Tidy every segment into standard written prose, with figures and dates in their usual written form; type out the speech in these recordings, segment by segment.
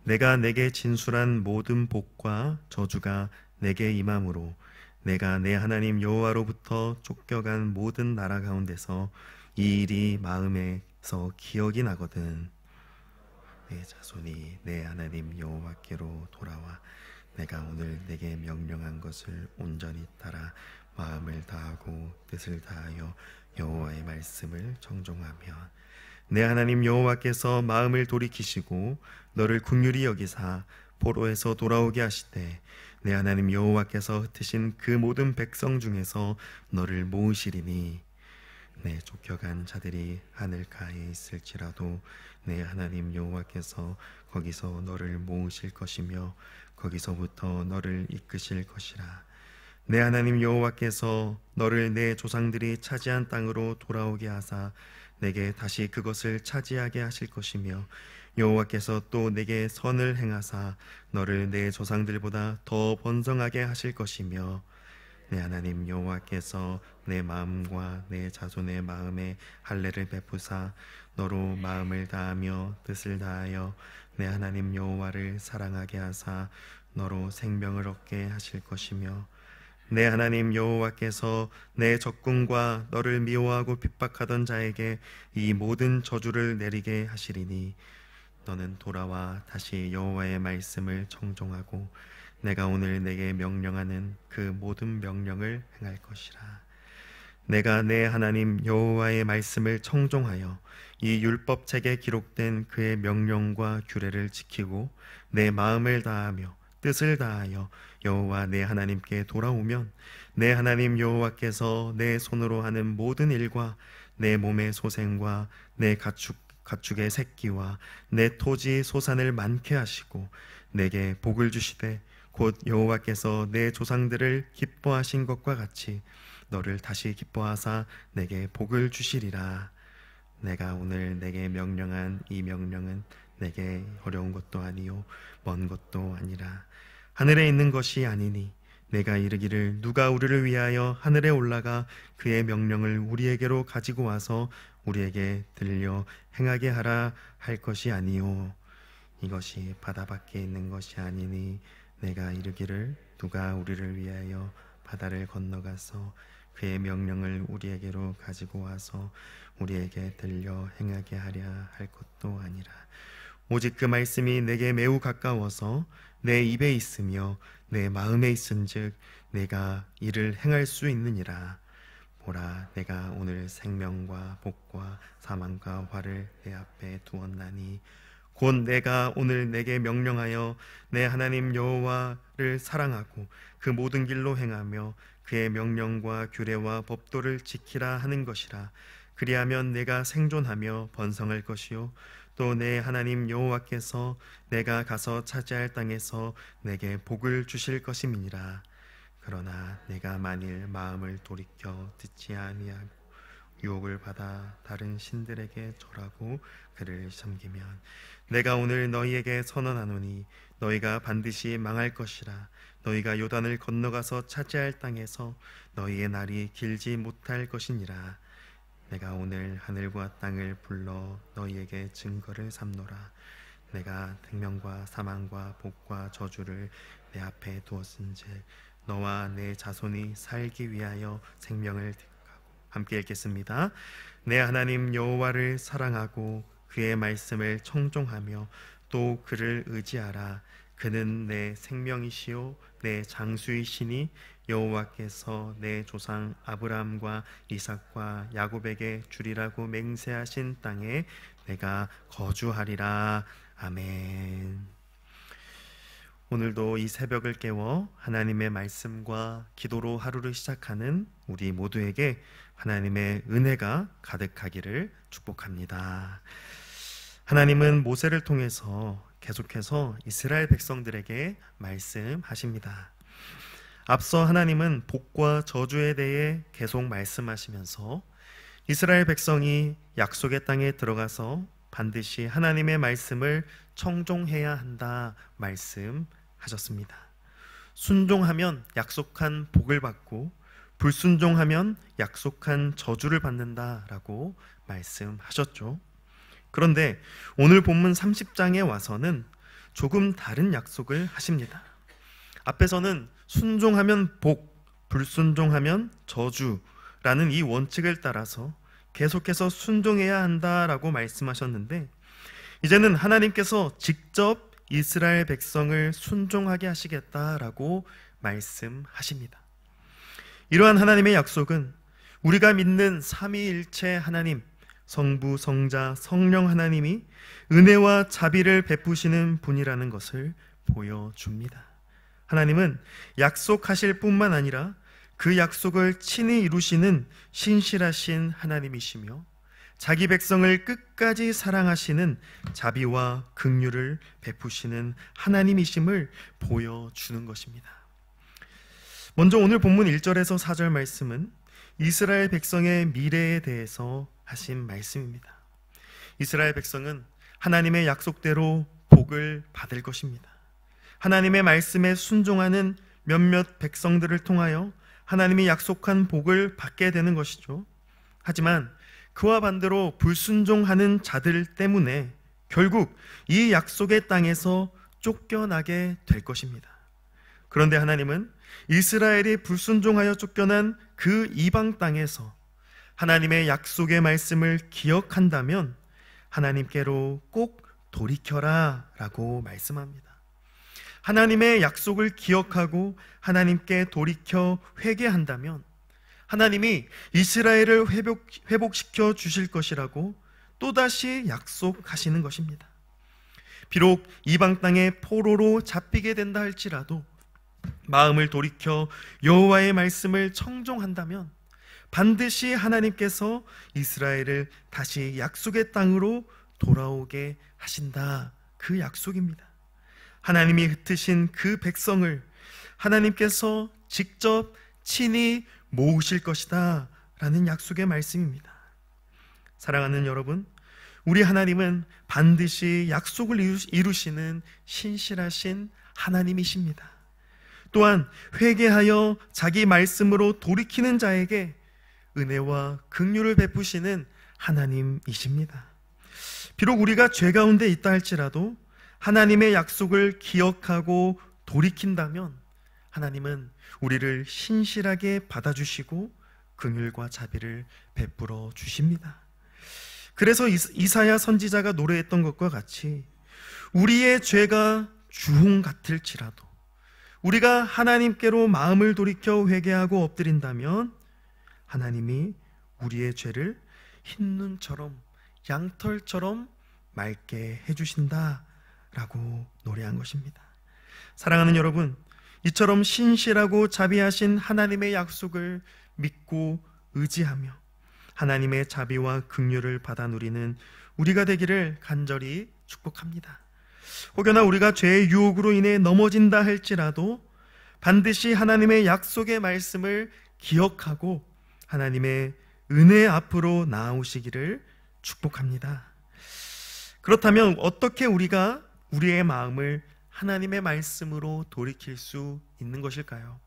내가 내게 진술한 모든 복과 저주가 내게 임함으로 내가 내 하나님 여호와로부터 쫓겨간 모든 나라 가운데서 이 일이 마음에서 기억이 나거든. 내 자손이 내 하나님 여호와께로 돌아와 내가 오늘 내게 명령한 것을 온전히 따라 마음을 다하고 뜻을 다하여 여호와의 말씀을 청종하면 내 하나님 여호와께서 마음을 돌이키시고 너를 긍휼히 여기사 포로에서 돌아오게 하시되 내 하나님 여호와께서 흩으신 그 모든 백성 중에서 너를 모으시리니 내 쫓겨간 자들이 하늘가에 있을지라도 내 하나님 여호와께서 거기서 너를 모으실 것이며 거기서부터 너를 이끄실 것이라. 내 하나님 여호와께서 너를 내 조상들이 차지한 땅으로 돌아오게 하사 내게 다시 그것을 차지하게 하실 것이며 여호와께서 또 내게 선을 행하사 너를 내 조상들보다 더 번성하게 하실 것이며 내 하나님 여호와께서 내 마음과 내 자손의 마음에 할례를 베푸사 너로 마음을 다하며 뜻을 다하여 내 하나님 여호와를 사랑하게 하사 너로 생명을 얻게 하실 것이며 내 하나님 여호와께서 내 적군과 너를 미워하고 핍박하던 자에게 이 모든 저주를 내리게 하시리니 너는 돌아와 다시 여호와의 말씀을 청종하고 내가 오늘 내게 명령하는 그 모든 명령을 행할 것이라. 내가 내 하나님 여호와의 말씀을 청종하여 이 율법책에 기록된 그의 명령과 규례를 지키고 내 마음을 다하며 뜻을 다하여 여호와 내 하나님께 돌아오면 내 하나님 여호와께서 내 손으로 하는 모든 일과 내 몸의 소생과 내 가축의 새끼와 내 토지 소산을 많게 하시고 내게 복을 주시되 곧 여호와께서 내 조상들을 기뻐하신 것과 같이 너를 다시 기뻐하사 내게 복을 주시리라. 내가 오늘 내게 명령한 이 명령은 내게 어려운 것도 아니요 먼 것도 아니라 하늘에 있는 것이 아니니 내가 이르기를 누가 우리를 위하여 하늘에 올라가 그의 명령을 우리에게로 가지고 와서 우리에게 들려 행하게 하라 할 것이 아니요 이것이 바다 밖에 있는 것이 아니니 내가 이르기를 누가 우리를 위하여 바다를 건너가서 그의 명령을 우리에게로 가지고 와서 우리에게 들려 행하게 하랴 할 것도 아니라 오직 그 말씀이 내게 매우 가까워서 내 입에 있으며 내 마음에 있은즉 내가 이를 행할 수 있느니라. 보라, 내가 오늘 생명과 복과 사망과 화를 내 앞에 두었나니 곧 내가 오늘 내게 명령하여 내 하나님 여호와를 사랑하고 그 모든 길로 행하며 그의 명령과 규례와 법도를 지키라 하는 것이라. 그리하면 내가 생존하며 번성할 것이요 또 내 하나님 여호와께서 내가 가서 차지할 땅에서 내게 복을 주실 것임이니라. 그러나 내가 만일 마음을 돌이켜 듣지 아니하고 유혹을 받아 다른 신들에게 절하고 그를 섬기면 내가 오늘 너희에게 선언하노니 너희가 반드시 망할 것이라. 너희가 요단을 건너가서 차지할 땅에서 너희의 날이 길지 못할 것이니라. 내가 오늘 하늘과 땅을 불러 너희에게 증거를 삼노라. 내가 생명과 사망과 복과 저주를 내 앞에 두었은즉 너와 내 자손이 살기 위하여 생명을 택하고. 함께 읽겠습니다. 내 하나님 여호와를 사랑하고 그의 말씀을 청종하며 또 그를 의지하라. 그는 내 생명이시요 내 장수이시니 여호와께서 내 조상 아브라함과 이삭과 야곱에게 주리라고 맹세하신 땅에 내가 거주하리라. 아멘. 오늘도 이 새벽을 깨워 하나님의 말씀과 기도로 하루를 시작하는 우리 모두에게 하나님의 은혜가 가득하기를 축복합니다. 하나님은 모세를 통해서 계속해서 이스라엘 백성들에게 말씀하십니다. 앞서 하나님은 복과 저주에 대해 계속 말씀하시면서 이스라엘 백성이 약속의 땅에 들어가서 반드시 하나님의 말씀을 청종해야 한다 말씀하셨습니다. 순종하면 약속한 복을 받고 불순종하면 약속한 저주를 받는다라고 말씀하셨죠. 그런데 오늘 본문 30장에 와서는 조금 다른 약속을 하십니다. 앞에서는 순종하면 복, 불순종하면 저주라는 이 원칙을 따라서 계속해서 순종해야 한다라고 말씀하셨는데, 이제는 하나님께서 직접 이스라엘 백성을 순종하게 하시겠다라고 말씀하십니다. 이러한 하나님의 약속은 우리가 믿는 삼위일체 하나님, 성부, 성자, 성령 하나님이 은혜와 자비를 베푸시는 분이라는 것을 보여줍니다. 하나님은 약속하실 뿐만 아니라 그 약속을 친히 이루시는 신실하신 하나님이시며 자기 백성을 끝까지 사랑하시는 자비와 긍휼을 베푸시는 하나님이심을 보여주는 것입니다. 먼저 오늘 본문 1절에서 4절 말씀은 이스라엘 백성의 미래에 대해서 하신 말씀입니다. 이스라엘 백성은 하나님의 약속대로 복을 받을 것입니다. 하나님의 말씀에 순종하는 몇몇 백성들을 통하여 하나님이 약속한 복을 받게 되는 것이죠. 하지만 그와 반대로 불순종하는 자들 때문에 결국 이 약속의 땅에서 쫓겨나게 될 것입니다. 그런데 하나님은 이스라엘이 불순종하여 쫓겨난 그 이방 땅에서 하나님의 약속의 말씀을 기억한다면 하나님께로 꼭 돌이켜라 라고 말씀합니다. 하나님의 약속을 기억하고 하나님께 돌이켜 회개한다면 하나님이 이스라엘을 회복시켜 주실 것이라고 또다시 약속하시는 것입니다. 비록 이방 땅의 포로로 잡히게 된다 할지라도 마음을 돌이켜 여호와의 말씀을 청종한다면 반드시 하나님께서 이스라엘을 다시 약속의 땅으로 돌아오게 하신다. 그 약속입니다. 하나님이 흩으신 그 백성을 하나님께서 직접 친히 모으실 것이다 라는 약속의 말씀입니다. 사랑하는 여러분, 우리 하나님은 반드시 약속을 이루시는 신실하신 하나님이십니다. 또한 회개하여 자기 말씀으로 돌이키는 자에게 은혜와 긍휼을 베푸시는 하나님이십니다. 비록 우리가 죄 가운데 있다 할지라도 하나님의 약속을 기억하고 돌이킨다면 하나님은 우리를 신실하게 받아주시고 긍휼과 자비를 베풀어 주십니다. 그래서 이사야 선지자가 노래했던 것과 같이 우리의 죄가 주홍 같을지라도 우리가 하나님께로 마음을 돌이켜 회개하고 엎드린다면 하나님이 우리의 죄를 흰눈처럼 양털처럼 맑게 해주신다라고 노래한 것입니다. 사랑하는 여러분, 이처럼 신실하고 자비하신 하나님의 약속을 믿고 의지하며 하나님의 자비와 긍휼을 받아 누리는 우리가 되기를 간절히 축복합니다. 혹여나 우리가 죄의 유혹으로 인해 넘어진다 할지라도 반드시 하나님의 약속의 말씀을 기억하고 하나님의 은혜 앞으로 나아오시기를 축복합니다. 그렇다면 어떻게 우리가 우리의 마음을 하나님의 말씀으로 돌이킬 수 있는 것일까요?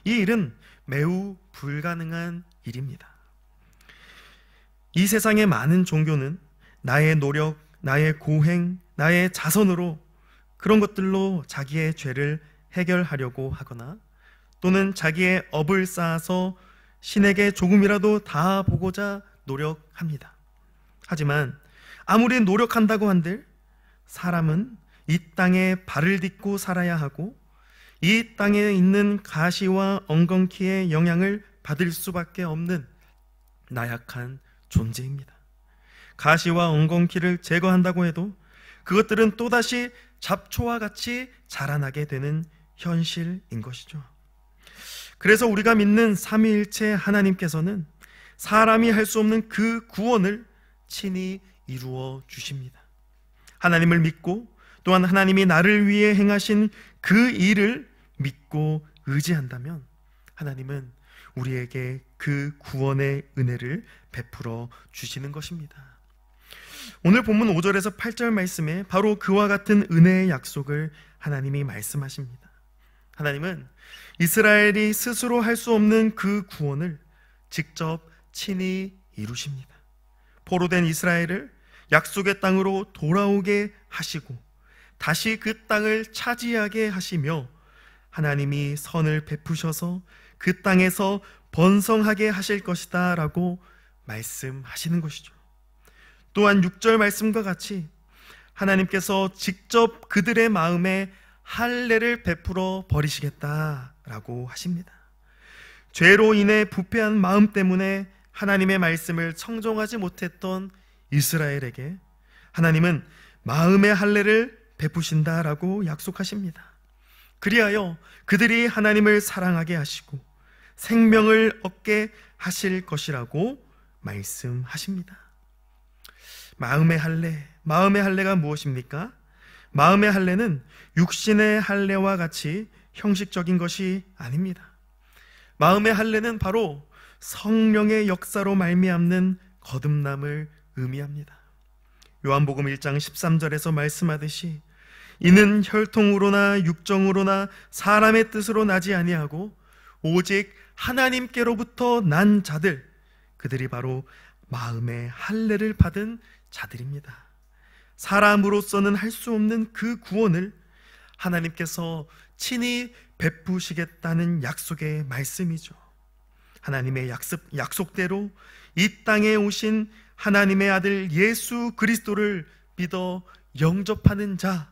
이 일은 매우 불가능한 일입니다. 이 세상의 많은 종교는 나의 노력, 나의 고행, 나의 자선으로 그런 것들로 자기의 죄를 해결하려고 하거나 또는 자기의 업을 쌓아서 신에게 조금이라도 다 보고자 노력합니다. 하지만 아무리 노력한다고 한들 사람은 이 땅에 발을 딛고 살아야 하고 이 땅에 있는 가시와 엉겅퀴의 영향을 받을 수밖에 없는 나약한 존재입니다. 가시와 엉겅퀴를 제거한다고 해도 그것들은 또다시 잡초와 같이 자라나게 되는 현실인 것이죠. 그래서 우리가 믿는 삼위일체 하나님께서는 사람이 할 수 없는 그 구원을 친히 이루어 주십니다. 하나님을 믿고 또한 하나님이 나를 위해 행하신 그 일을 믿고 의지한다면 하나님은 우리에게 그 구원의 은혜를 베풀어 주시는 것입니다. 오늘 본문 5절에서 8절 말씀에 바로 그와 같은 은혜의 약속을 하나님이 말씀하십니다. 하나님은 이스라엘이 스스로 할 수 없는 그 구원을 직접 친히 이루십니다. 포로된 이스라엘을 약속의 땅으로 돌아오게 하시고 다시 그 땅을 차지하게 하시며 하나님이 선을 베푸셔서 그 땅에서 번성하게 하실 것이다 라고 말씀하시는 것이죠. 또한 6절 말씀과 같이 하나님께서 직접 그들의 마음에 할례를 베풀어 버리시겠다라고 하십니다. 죄로 인해 부패한 마음 때문에 하나님의 말씀을 청종하지 못했던 이스라엘에게 하나님은 마음의 할례를 베푸신다라고 약속하십니다. 그리하여 그들이 하나님을 사랑하게 하시고 생명을 얻게 하실 것이라고 말씀하십니다. 마음의 할례가 무엇입니까? 마음의 할례는 육신의 할례와 같이 형식적인 것이 아닙니다. 마음의 할례는 바로 성령의 역사로 말미암는 거듭남을 의미합니다. 요한복음 1장 13절에서 말씀하듯이 이는 혈통으로나 육정으로나 사람의 뜻으로 나지 아니하고 오직 하나님께로부터 난 자들, 그들이 바로 마음의 할례를 받은 자들입니다. 사람으로서는 할 수 없는 그 구원을 하나님께서 친히 베푸시겠다는 약속의 말씀이죠. 하나님의 약속대로 이 땅에 오신 하나님의 아들 예수 그리스도를 믿어 영접하는 자,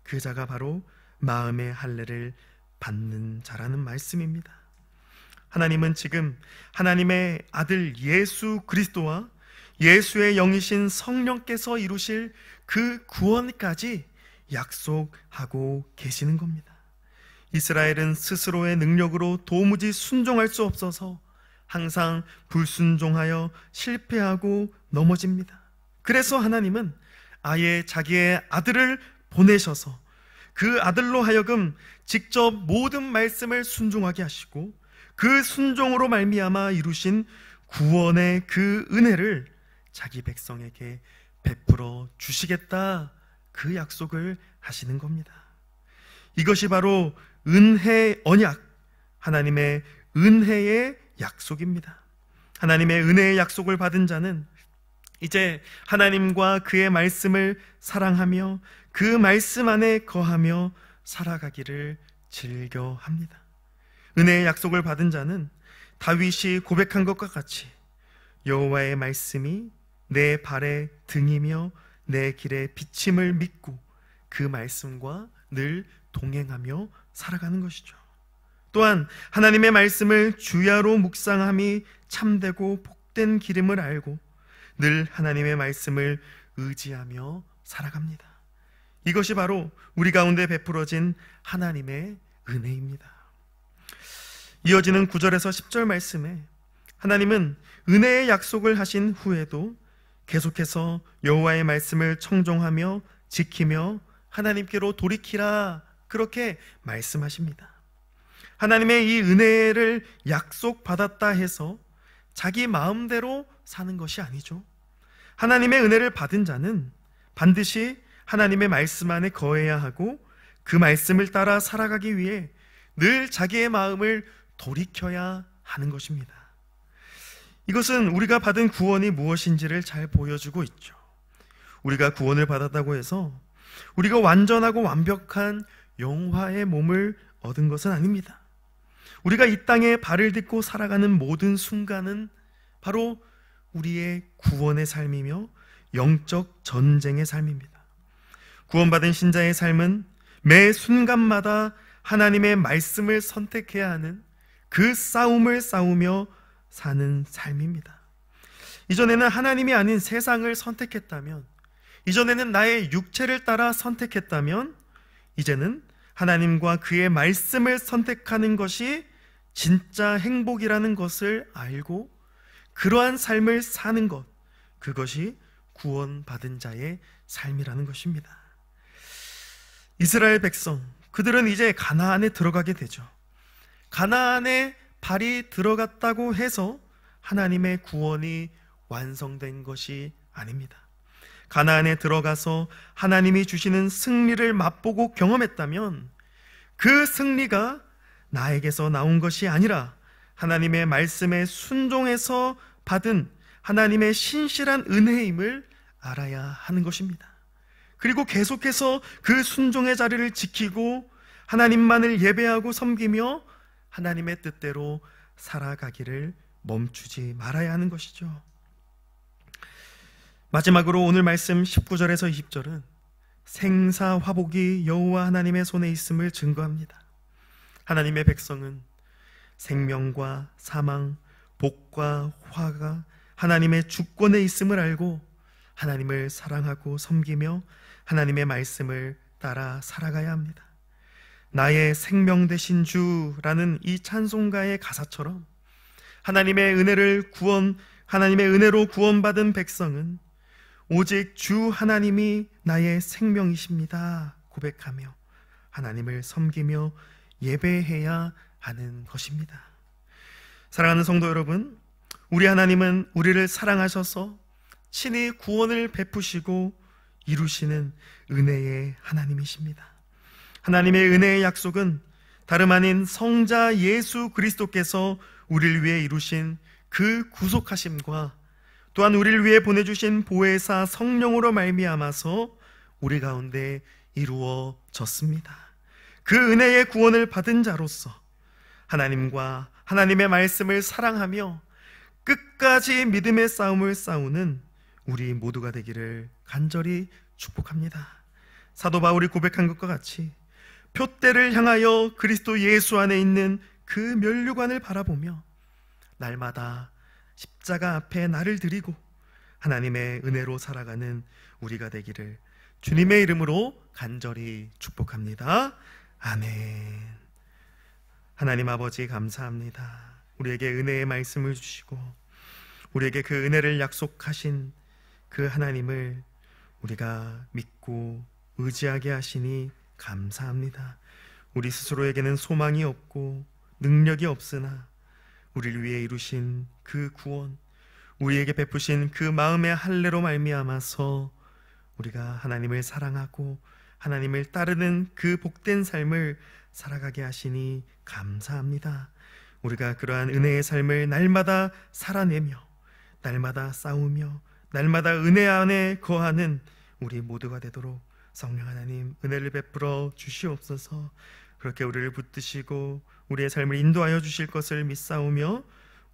그 자가 바로 마음의 할례를 받는 자라는 말씀입니다. 하나님은 지금 하나님의 아들 예수 그리스도와 예수의 영이신 성령께서 이루실 그 구원까지 약속하고 계시는 겁니다. 이스라엘은 스스로의 능력으로 도무지 순종할 수 없어서 항상 불순종하여 실패하고 넘어집니다. 그래서 하나님은 아예 자기의 아들을 보내셔서 그 아들로 하여금 직접 모든 말씀을 순종하게 하시고 그 순종으로 말미암아 이루신 구원의 그 은혜를 자기 백성에게 베풀어 주시겠다, 그 약속을 하시는 겁니다. 이것이 바로 은혜 언약, 하나님의 은혜의 약속입니다. 하나님의 은혜의 약속을 받은 자는 이제 하나님과 그의 말씀을 사랑하며 그 말씀 안에 거하며 살아가기를 즐겨합니다. 은혜의 약속을 받은 자는 다윗이 고백한 것과 같이 여호와의 말씀이 내 발의 등이며 내 길의 비침을 믿고 그 말씀과 늘 동행하며 살아가는 것이죠. 또한 하나님의 말씀을 주야로 묵상함이 참되고 복된 기름을 알고 늘 하나님의 말씀을 의지하며 살아갑니다. 이것이 바로 우리 가운데 베풀어진 하나님의 은혜입니다. 이어지는 9절에서 10절 말씀에 하나님은 은혜의 약속을 하신 후에도 계속해서 여호와의 말씀을 청종하며 지키며 하나님께로 돌이키라, 그렇게 말씀하십니다. 하나님의 이 은혜를 약속받았다 해서 자기 마음대로 사는 것이 아니죠. 하나님의 은혜를 받은 자는 반드시 하나님의 말씀 안에 거해야 하고 그 말씀을 따라 살아가기 위해 늘 자기의 마음을 돌이켜야 하는 것입니다. 이것은 우리가 받은 구원이 무엇인지를 잘 보여주고 있죠. 우리가 구원을 받았다고 해서 우리가 완전하고 완벽한 영화의 몸을 얻은 것은 아닙니다. 우리가 이 땅에 발을 딛고 살아가는 모든 순간은 바로 우리의 구원의 삶이며 영적 전쟁의 삶입니다. 구원받은 신자의 삶은 매 순간마다 하나님의 말씀을 선택해야 하는 그 싸움을 싸우며 사는 삶입니다. 이전에는 하나님이 아닌 세상을 선택했다면, 이전에는 나의 육체를 따라 선택했다면, 이제는 하나님과 그의 말씀을 선택하는 것이 진짜 행복이라는 것을 알고 그러한 삶을 사는 것, 그것이 구원받은 자의 삶이라는 것입니다. 이스라엘 백성, 그들은 이제 가나안에 들어가게 되죠. 가나안에 발이 들어갔다고 해서 하나님의 구원이 완성된 것이 아닙니다. 가나안에 들어가서 하나님이 주시는 승리를 맛보고 경험했다면 그 승리가 나에게서 나온 것이 아니라 하나님의 말씀에 순종해서 받은 하나님의 신실한 은혜임을 알아야 하는 것입니다. 그리고 계속해서 그 순종의 자리를 지키고 하나님만을 예배하고 섬기며 하나님의 뜻대로 살아가기를 멈추지 말아야 하는 것이죠. 마지막으로 오늘 말씀 19절에서 20절은 생사화복이 여호와 하나님의 손에 있음을 증거합니다. 하나님의 백성은 생명과 사망, 복과 화가 하나님의 주권에 있음을 알고 하나님을 사랑하고 섬기며 하나님의 말씀을 따라 살아가야 합니다. 나의 생명 되신 주라는 이 찬송가의 가사처럼 하나님의 은혜로 구원받은 백성은 오직 주 하나님이 나의 생명이십니다 고백하며 하나님을 섬기며 예배해야 하는 것입니다. 사랑하는 성도 여러분, 우리 하나님은 우리를 사랑하셔서 친히 구원을 베푸시고 이루시는 은혜의 하나님이십니다. 하나님의 은혜의 약속은 다름 아닌 성자 예수 그리스도께서 우리를 위해 이루신 그 구속하심과 또한 우리를 위해 보내주신 보혜사 성령으로 말미암아서 우리 가운데 이루어졌습니다. 그 은혜의 구원을 받은 자로서 하나님과 하나님의 말씀을 사랑하며 끝까지 믿음의 싸움을 싸우는 우리 모두가 되기를 간절히 축복합니다. 사도 바울이 고백한 것과 같이 표대를 향하여 그리스도 예수 안에 있는 그 면류관을 바라보며 날마다 십자가 앞에 나를 드리고 하나님의 은혜로 살아가는 우리가 되기를 주님의 이름으로 간절히 축복합니다. 아멘. 하나님 아버지 감사합니다. 우리에게 은혜의 말씀을 주시고 우리에게 그 은혜를 약속하신 그 하나님을 우리가 믿고 의지하게 하시니 감사합니다. 우리 스스로에게는 소망이 없고 능력이 없으나 우리를 위해 이루신 그 구원, 우리에게 베푸신 그 마음의 할례로 말미암아서 우리가 하나님을 사랑하고 하나님을 따르는 그 복된 삶을 살아가게 하시니 감사합니다. 우리가 그러한 은혜의 삶을 날마다 살아내며 날마다 싸우며 날마다 은혜 안에 거하는 우리 모두가 되도록 성령 하나님 은혜를 베풀어 주시옵소서. 그렇게 우리를 붙드시고 우리의 삶을 인도하여 주실 것을 믿사오며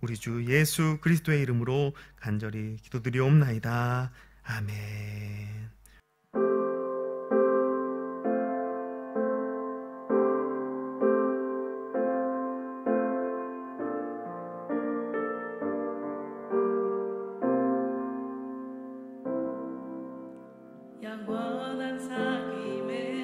우리 주 예수 그리스도의 이름으로 간절히 기도드리옵나이다. 아멘. 영원한 사귐의